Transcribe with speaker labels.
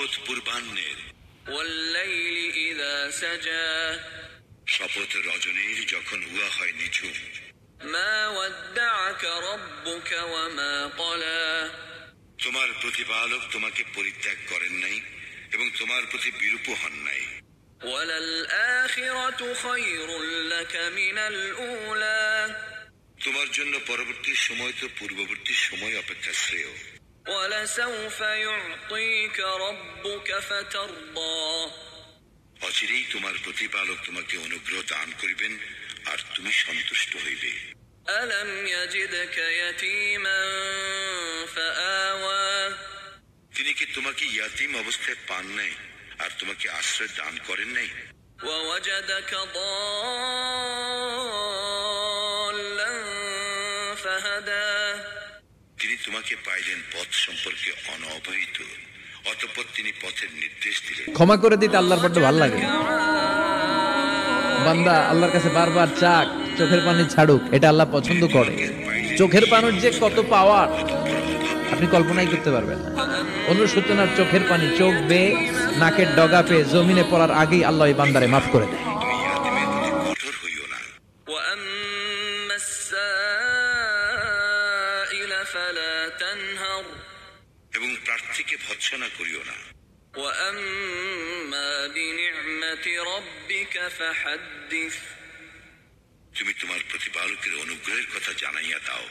Speaker 1: শপথ পূর্বাহ্নের,
Speaker 2: ওয়াল-লাইলি ইযা সাজা,
Speaker 1: শপথ রজনীর যখন হুয়া হয় নিঝুম।
Speaker 2: মা ওয়াদ্দা'আকা রাব্বুকা ওয়া মা ক্বালা,
Speaker 1: তোমার প্রতিপালক তোমাকে পরিত্যাগ করেন নাই এবং তোমার প্রতি বিরূপ হন নাই।
Speaker 2: ওয়ালাল আখিরাতু খায়রুল লাকা মিনাল উলা,
Speaker 1: তোমার জন্য পরবর্তী সময় তো পূর্ববর্তী সময় অপেক্ষা শ্রেয়।
Speaker 2: ওয়ালাসাউফা ইউ'তিকা রাব্বুকা ফাতারদা,
Speaker 1: অচিরেই তোমার প্রতিপালক তোমাকে অনুগ্রহ দান করিবেন আর তুমি সন্তুষ্ট হইবে।
Speaker 2: আলাম ইয়াজিদকা ইয়াতীমান ফাআওয়া,
Speaker 1: তিনি কি তোমাকে ইয়াতীম অবস্থায় পান নাই আর তোমাকে আশ্রয় দান করেন নাই?
Speaker 2: ওয়া ওয়াজাদাকা দাল্লান ফাহাদা,
Speaker 1: তিনি তোমাকে পাইলেন পথ সম্পর্কে অনবহিত, অতঃপর তিনি পথের নির্দেশ দিলেন।
Speaker 3: ক্ষমা করে দিতে আল্লাহর বড্ড ভালো লাগে। বান্দা আল্লাহর কাছে বারবার চাক, চোখের পানি ছাড়ুক, এটা আল্লাহ পছন্দ করে। চোখের পানির যে কত পাওয়ার আপনি কল্পনাই করতে পারবেন না। অনুশোচনার চোখের পানি চোখ বেয়ে নাকের ডগা পেয়ে জমিনে পড়ার আগেই আল্লাহ এই বান্দারে মাফ করে দেয়।
Speaker 1: তুমি ইয়াতীমের প্রতি কঠোর হইও না।
Speaker 2: ওয়া আম্মাস সাইলা ফালা তানহার,
Speaker 1: এবং প্রার্থীকে ভৎসনা করিও না।
Speaker 2: ওয়া আম্মা বিনি'মাতি রাব্বিকা ফাহাদ্দিস,
Speaker 1: তুমি তোমার প্রতিপালকের অনুগ্রহের কথা জানাইয়া দাও।